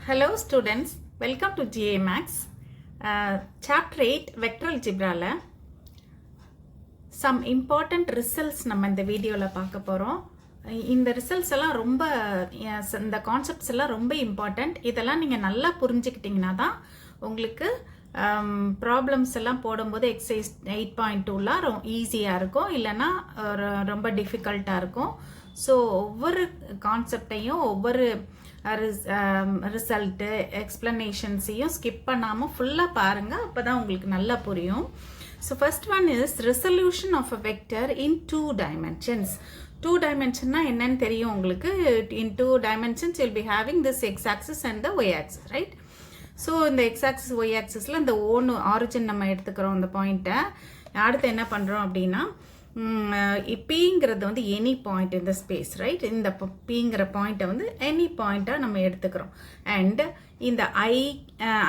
Hello students, welcome to GA Max. Chapter 8 Vector Algebra some important results நம்ம இந்த வீடியோல பார்க்க போறோம். இந்த ரிசல்ட்ஸ் எல்லாம் ரொம்ப இந்த கான்செப்ட்ஸ் எல்லாம் ரொம்ப இம்பார்ட்டன்ட். இதெல்லாம் நீங்க நல்லா புரிஞ்சுக்கிட்டீங்கன்னா தான் உங்களுக்கு ப்ராப்ளம்ஸ் எல்லாம் போடும்போது எக்ஸசைஸ் 8.2ல ஈஸியாக இருக்கும், இல்லைன்னா ரொம்ப டிஃபிகல்ட்டாக இருக்கும். ஸோ ஒவ்வொரு கான்செப்டையும் ஒவ்வொரு ரிசல்ட்டு எக்ஸ்பிளனேஷன்ஸையும் ஸ்கிப் பண்ணாமல் ஃபுல்லாக பாருங்கள், அப்போ தான் உங்களுக்கு நல்லா புரியும். So first one is resolution of a vector in 2 dimensions. 2 dimensionsனா என்னன்னு தெரியும் உங்களுக்கு. In 2 dimensions you'll be having this x-axis and the y-axis, right? So இந்த x-axis y-axisல இந்த ஓன்னு ஆரிஜின் நம்ம எடுத்துக்கிறோம் இந்த பாயிண்ட்டை. அடுத்து என்ன பண்ணுறோம் அப்படின்னா பிங்கிறது வந்து எனி பாயிண்ட் இந்த ஸ்பேஸ், ரைட்? இந்த பிங்கிற பாயிண்ட்டை வந்து எனி பாயிண்ட்டாக நம்ம எடுத்துக்கிறோம். அண்ட் இந்த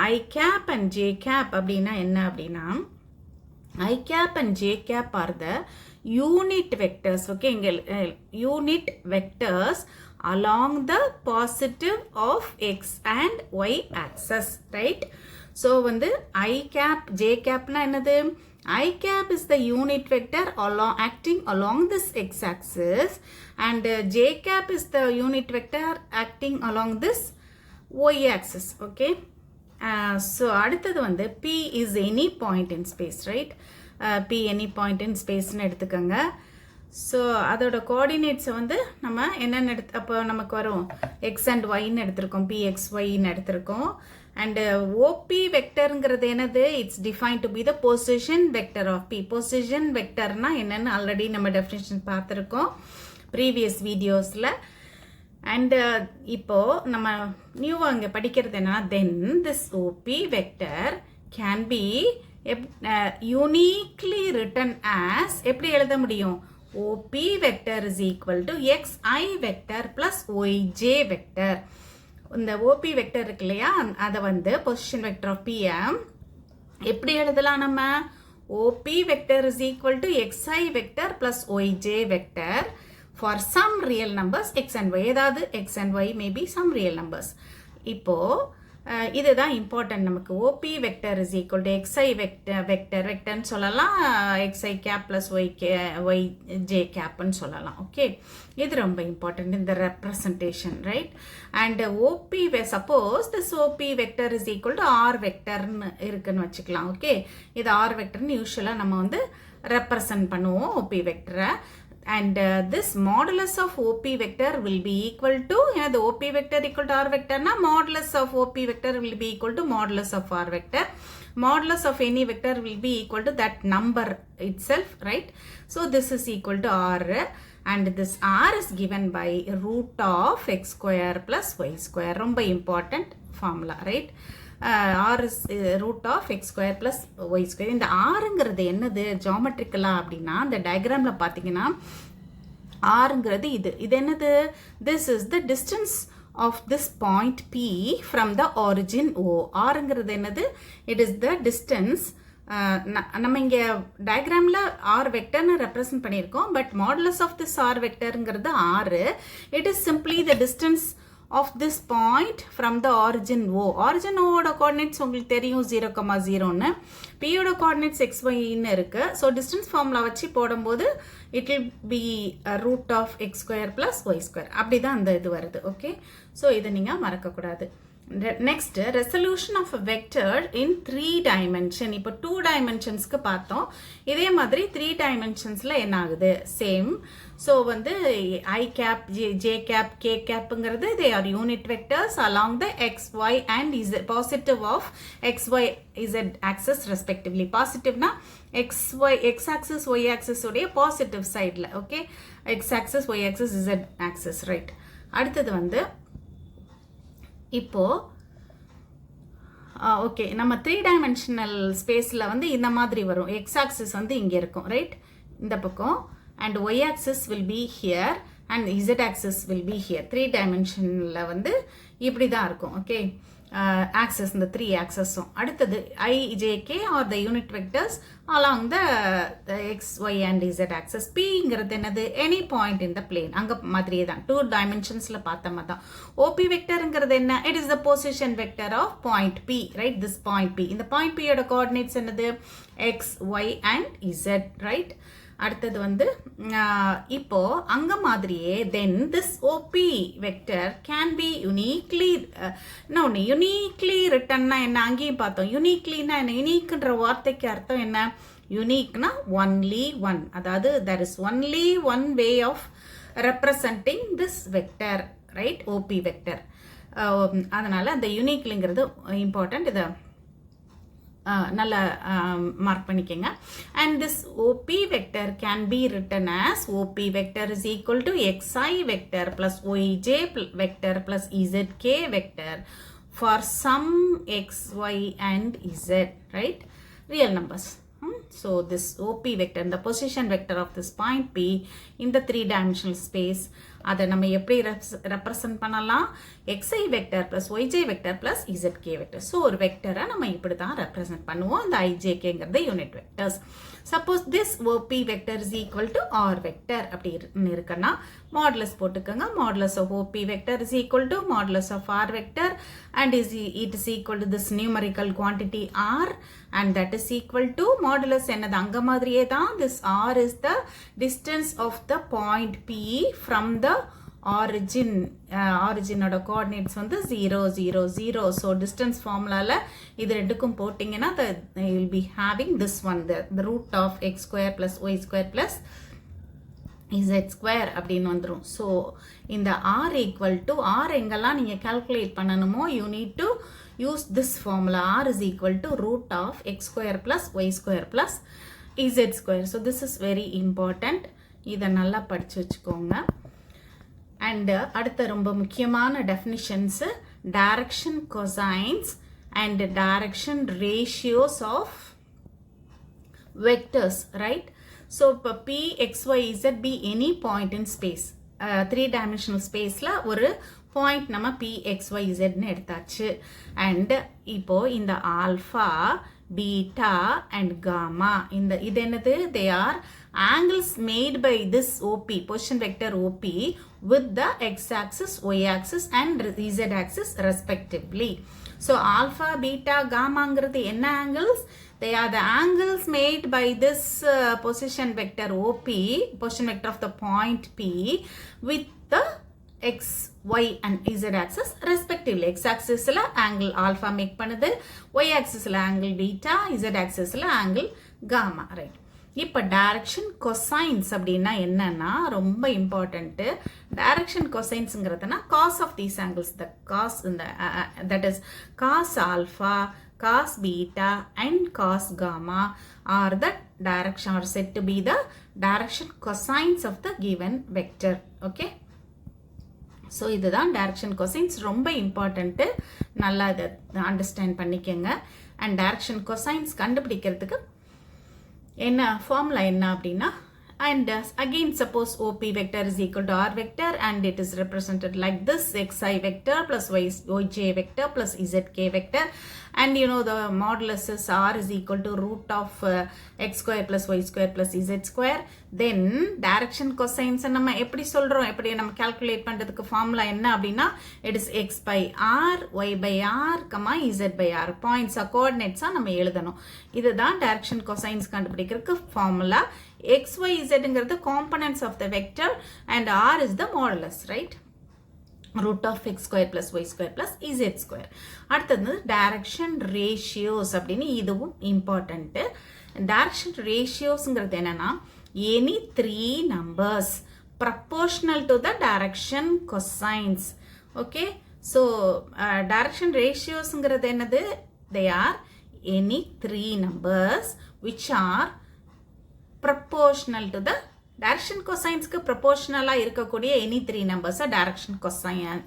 ஐ கேப் அண்ட் ஜே கேப் அப்படின்னா என்ன அப்படின்னா I cap and j cap are the unit vectors, okay? Unit vectors along the positive of x and y axis, right? So வந்து I cap j cap na என்னது? I cap is the unit vector acting along this x axis, and j cap is the unit vector acting along this y axis, okay? So அடுத்தது வந்து P is any point in space, right? P any point in space னு எடுத்துக்கோங்க. So அதோட கோஆர்டினேட்ஸை வந்து நம்ம என்னென்னு அப்போ நமக்கு வரும் எக்ஸ் அண்ட் ஒய்ன்னு எடுத்திருக்கோம், PXYன்னு எடுத்திருக்கோம். அண்டு ஓபி வெக்டருங்கிறது என்னது? It's define to be the position vector of P. Position வெக்டர்னா என்னென்னு ஆல்ரெடி நம்ம டெஃபினேஷன் பார்த்துருக்கோம் ப்ரீவியஸ் வீடியோஸில். அண்டு இப்போ நம்ம நியூவாக இங்கே படிக்கிறது என்னன்னா, then this OP vector can be uniquely return as எப்படி எழுத முடியும்? OP vector is equal to xi vector plus yj vector. இந்த OP vector இருக்கு இல்லையா, அதை வந்து position vector of P எப்படி எழுதலாம் நம்ம? OP vector is equal to xi vector plus yj vector for some real numbers x and y. ஏதாவது x and y may be some real numbers. இப்போ இதுதான் இம்பார்ட்டன்ட் நமக்கு. OP vector is equal to xi வெக்டர்னு சொல்லலாம், xi gap plus yj கேப்னு சொல்லலாம், okay? இது ரொம்ப important இந்த representation, right? And OP suppose this OP vector is equal to R வெக்டர்னு இருக்குன்னு வச்சுக்கலாம், ஓகே? இது R வெக்டர்னு யூஸ்வலாக நம்ம வந்து ரெப்ரசன்ட் பண்ணுவோம் OP வெக்டரை. And this modulus of OP vector will be equal to, the OP vector equal to R vector na modulus of OP vector will be equal to modulus of R vector. Modulus of any vector will be equal to that number itself, right? So this is equal to R, and this R is given by root of x square plus y square. Romba important formula, right? R is root of x square plus y square. இந்த ஆறுங்கிறது என்னது ஜாமெட்ரிக்கலா அப்படின்னா, இந்த டயக்ராம்ல பார்த்தீங்கன்னா ஆறுங்கிறது இது என்னது? This is the distance of this point P from the origin O. ஆறுங்கிறது என்னது? It is the distance. நம்ம இங்கே டயக்ராமில் ஆர் வெக்டர்னு ரெப்ரசன்ட் பண்ணியிருக்கோம், but modulus of this R வெக்டருங்கிறது ஆறு. It is simply the distance of this point from the origin O. Origin O ஓட coordinates உங்களுக்கு தெரியும் 0,0ன்னு. P ஓட coordinates xyன்னு இருக்கு. So distance formula வச்சு போடும்போது it will be a root of x square plus y square. அப்படிதான் அந்த இது வருது, ஓகே? ஸோ இதை நீங்கள் மறக்கக்கூடாது. Next resolution of a vector in 3 dimension. இப்போ 2 dimensionsக்கு பார்த்தோம், இதே மாதிரி 3 dimensionsல என்ன ஆகுது? சேம். ஸோ வந்து I cap J cap K கேப்புங்கிறது they are unit vectors along the X Y and is positive of X Y Z axes respectively. பாசிட்டிவ்னா X axis Y axis உடைய பாசிட்டிவ் சைடில், okay? X axis Y axis Z axis, right? அடுத்தது வந்து இப்போ okay, நம்ம 3 dimensional ஸ்பேஸில் வந்து இந்த மாதிரி வரும். எக்ஸ் ஆக்சிஸ் வந்து இங்கே இருக்கும், ரைட்? இந்த பக்கம். And Y axis will be here and Z axis will be here. 3 dimensionல வந்து இப்படி தான் இருக்கும், ஓகே? axis, இந்த 3 axis. அடுத்தது I, J, K are the unit vectors along the X, Y and Z axis. P ங்கிறது என்னது? Any point in the plane. அங்க மாதிரியே தான் 2 dimensionsல பார்த்த மாதிரி தான். OP vectorங்கிறது என்ன? It is the position vector of point P, right? This point P. இந்த point P யோட coordinates என்னது? X, Y and Z, right? அடுத்தது வந்து இப்போ அங்க மாதிரியே then this OP vector can be uniquely uniquely writtenனா என்ன? அங்கேயும் பார்த்தோம். uniquelyனா என்ன? uniqueன்ற வார்த்தைக்கு அர்த்தம் என்ன? uniqueனா only one, அதாவது there is only one way of representing this vector, right? OP vector. அதனால அந்த uniqueங்கிறது important. இதை நல்ல மார்க் பண்ணிக்கங்க. And this OP vector can be written as OP vector is equal to xi vector plus yj vector plus zk vector for some x, y and z, right? Real numbers. So this OP vector, the position vector of this point P in the 3-dimensional space, அதை நம்ம எப்படி represent பண்ணலாம்? xi vector plus yj vector plus zk vector. So ஒரு வெக்டரை நம்ம இப்படி தான் represent பண்ணுவோம். இந்த ijkங்கிறது unit vectors. Suppose this OP vector is equal to r vector அப்படி இருக்குன்னா மாடுலஸ் போட்டுக்கோங்க. Modulus of OP vector is equal to modulus of r vector and it is equal to this numerical quantity r and that is equal to modulus என்னது? அங்க மாதிரியே தான் this r is the distance of the point P from the origin. Originoட coordinates வந்து 0, 0, 0. So distance formulaல இது ரெண்டுக்கும் போட்டிங்கன்னா you will be having this one, the root of x square plus y square plus z square அப்படின்னு வந்துரும். So இந்த r equal to r எங்கெல்லாம் நீங்க calculate பண்ணணுமோ you need to use this formula. R is equal to root of x square plus y square plus z square. So this is very important. இதை நல்லா படிச்சு வச்சுக்கோங்க. And அடுத்த ரொம்ப முக்கியமான definitions, direction cosines and direction ratios of vectors, right? So P, X, Y, Z be any point in space. 3-dimensional spaceல ஒரு point நம்ம P, X, Y, Z னு எடுத்தாச்சு. And இப்போ இந்த alpha, beta and gamma, இது என்னது? They are angles made by this OP, position vector OP, with the x-axis, y-axis and z-axis respectively. So alpha, beta, gamma-ங்கிறது என்ன angles? They are the angles made by this position vector OP, position vector of the point P, with the x, y and z axis respectively. X axis ல angle alpha make பண்ணுது, y axis ல angle beta, z axis ல angle gamma, right? இப்போ direction cosines அப்படின்னா என்னன்னா ரொம்ப important. direction cosinesங்கிறதுனா cos of these angles, the cos in the that is cos alpha, cos beta and cos gamma are the direction are said to be the direction cosines of the given vector. Okay, so இதுதான் direction cosines, ரொம்ப important. நல்லா இதை understand பண்ணிக்கங்க. And direction cosines கண்டுபிடிக்கிறதுக்கு என்ன formula என்ன அப்படின்னா, and again suppose OP vector is equal to r vector and it is represented like this, xi vector plus yj vector plus zk vector, and you know the modulus is r is equal to root of x square plus y square plus z square. Then direction cosines நம்ம எப்படி சொல்றோம், எப்படி நம்ம calculate பண்றதுக்கு formula என்ன அப்படின்னா, it is x by r, y by r, z by r. points coordinates நம்ம எழுதணும். இதுதான் direction cosines கண்டுபிடிக்கிறதுக்கு formula. x, y, zங்கிறது components of the vector and r is the modulus, right? root of x square plus y square plus z square. அடுத்தது direction ratios அப்படின்னு இதுவும் important. direction ratiosங்கிறது என்னன்னா, any 3 numbers proportional to the direction cosines. Okay, so direction ratiosங்கிறது என்னது? they are any 3 numbers which are proportional to the direction cosines க்கு proportional இருக்கக்கூடிய any 3 numbers direction cosine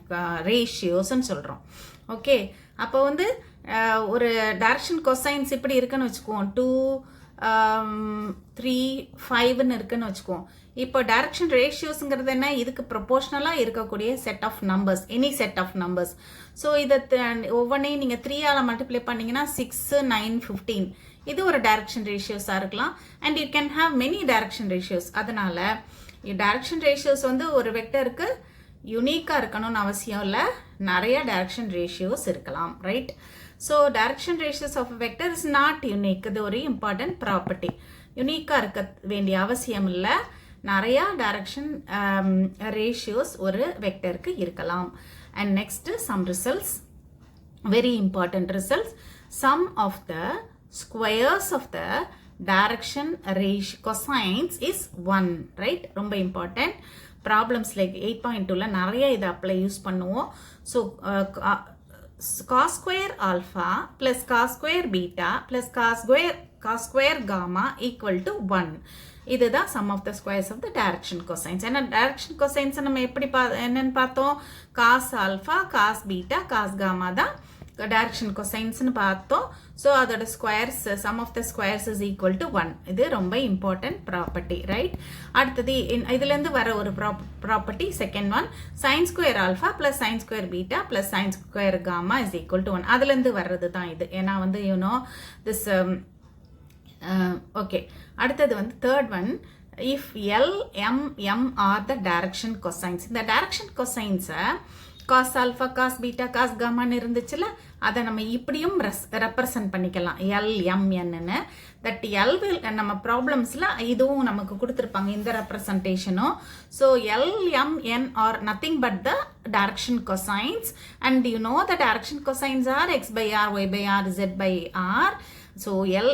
ratios ன்னு சொல்றோம். Okay, அப்போ வந்து ஒரு direction cosines இப்படி இருக்குன்னு வச்சுக்குவோம். 2 3 5ன்னு இருக்குன்னு வச்சுக்குவோம். இப்போ டைரக்ஷன் ரேஷியோஸ்ங்கிறது என்ன, இதுக்கு ப்ரொபோர்ஷனலாக இருக்கக்கூடிய set of numbers, any set of numbers. So இதை ஒவ்வொன்றையும் நீங்கள் 3ஆல் மல்டிப்ளை பண்ணிங்கன்னா 6 9 15 இது ஒரு டைரக்ஷன் ரேஷியோஸாக இருக்கலாம். And you can have many direction ratios. அதனால் டைரக்ஷன் ரேஷியோஸ் வந்து ஒரு வெக்டருக்கு யுனிக்காக இருக்கணும்னு அவசியம் இல்லை, நிறைய டைரக்ஷன் ரேஷியோஸ் இருக்கலாம், right? So direction ratios of vector is not unique. இது ஒரு இம்பார்ட்டன்ட் ப்ராப்பர்ட்டி. யூனிக்காக இருக்க வேண்டிய அவசியம் இல்லை, நிறையா டைரக்ஷன் ரேஷியோஸ் ஒரு வெக்டருக்கு இருக்கலாம். And next some results, very important results. Sum of the squares of the direction cosines is 1, right? ரொம்ப இம்பார்ட்டன்ட். ப்ராப்ளம்ஸ் லைக் 8.2ல நிறைய இதை அப்ளை யூஸ் பண்ணுவோம். So cos square alpha plus cos square beta plus cos square gamma equal to 1. இதுதான் sum of the squares of the direction cosines. ஏன்னா direction cosines நம்ம எப்படி என்னன்னு பார்த்தோம், cos alpha, cos beta, cos gamma தான் direction cosinesன்னு பார்த்தோம். So அதோட squares, sum of the squares is equal to 1. இது ரொம்ப இம்பார்ட்டன்ட் ப்ராப்பர்ட்டி, ரைட்? அடுத்தது இதுலேருந்து வர ஒரு property, second one, sine square alpha plus sine square beta plus sine square gamma is equal to 1. அதுலேருந்து வர்றது தான் இது. ஏன்னா வந்து யூனோ திஸ் ஓகே. அடுத்தது வந்து third one, if L, M, M are the direction cosines. இந்த டைரக்ஷன் கொசைன்ஸை cos alpha, cos beta, cos காமான்னு இருந்துச்சுல, அதை நம்ம இப்படியும் ரெப்ரசன்ட் பண்ணிக்கலாம், LMNன்னு. தட் வில் நம்ம ப்ராப்ளம்ஸில் இதுவும் நமக்கு கொடுத்துருப்பாங்க, இந்த ரெப்ரசன்டேஷனும். So LMN are nothing but the direction cosines. And you know the direction cosines are x by r, y by r, z by r. So L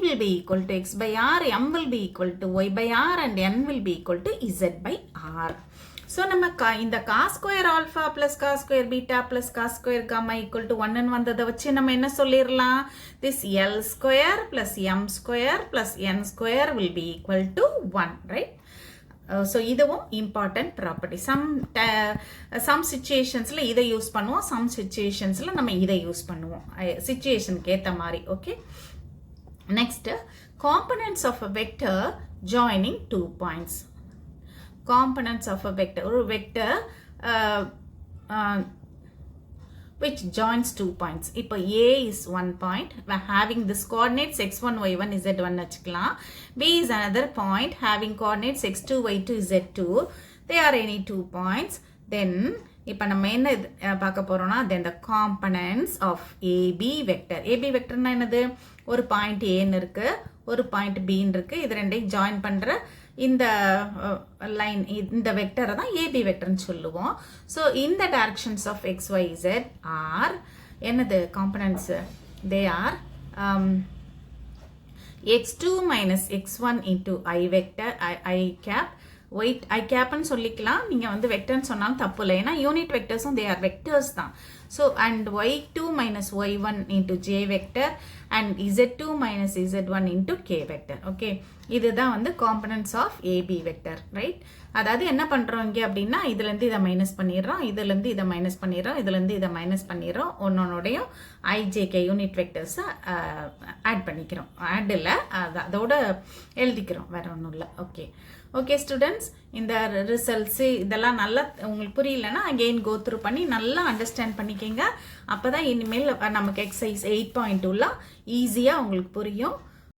will be equal to x by r, M will be equal to y by r, and N will be equal to z by r. So நம்ம இந்த cos square alpha plus cos square beta plus cos square gamma equal to 1 ன்னு வந்ததை வச்சு நம்ம என்ன சொல்லிடலாம், this L square plus M square plus N square will be equal to 1, right? So இதுவும் important property. Some சுச்சுவேஷன்ஸில் இதை use பண்ணுவோம், some சுச்சுவேஷன்ஸில் நம்ம இதை யூஸ் பண்ணுவோம், சுச்சுவேஷனுக்கு ஏற்ற மாதிரி. Okay, next, components of a vector joining 2 points. Components of a vector, ஒரு வெக்டர் which joins 2 points. இப்போ A is 1 point, having this coordinates x1, y1, z1 வச்சுக்கலாம். B is another point having coordinates x2, y2, z2. They are any 2 points. Then இப்போ நம்ம என்ன பார்க்க போறோம்னா, then the components of AB vector. AB vectorனா என்னது, ஒரு point Aன்னு இருக்கு, ஒரு பாயிண்ட் Bன்னு இருக்கு. இது ரெண்டையும் ஜாயின் பண்ற இந்த லைன், இந்த வெக்டரை தான் ஏபி வெக்டர்னு சொல்லுவோம். ஸோ இந்த directions of X Y Z are என்னது components, they are x2 minus x1 into I vector I cap, I கேப்னு சொல்லிக்கலாம். நீங்கள் வந்து வெக்டர்னு சொன்னாலும் தப்பு இல்லை, ஏன்னா யூனிட் வெக்டர்ஸும் தே ஆர் வெக்டர்ஸ் தான். So and y2 minus y1 into J vector and z2 minus z1 into K vector. Okay, இதுதான் வந்து components of AB vector, right? அதாவது என்ன பண்ணுறோம் இங்கே அப்படின்னா, இதுலேருந்து இதை மைனஸ் பண்ணிடுறோம், இதுலேருந்து இதை மைனஸ் பண்ணிடுறோம், இதுலேருந்து இதை மைனஸ் பண்ணிடுறோம், ஒன்னொன்னுடையும் ஐஜேகே யூனிட் வெக்டர்ஸை ஆட் பண்ணிக்கிறோம். ஆட் இல்லை, அதோட எழுதிக்கிறோம், வேற ஒன்றும் இல்லை. ஓகே ஓகே ஸ்டூடெண்ட்ஸ், இந்த ரிசல்ட்ஸு இதெல்லாம் நல்லா உங்களுக்கு புரியலன்னா அகெயின் கோ த்ரூ பண்ணி நல்லா அண்டர்ஸ்டாண்ட் பண்ணிக்கோங்க. அப்போ தான் இனிமேல் நமக்கு எக்ஸசைஸ் 8.2லாம் ஈஸியாக உங்களுக்கு புரியும்.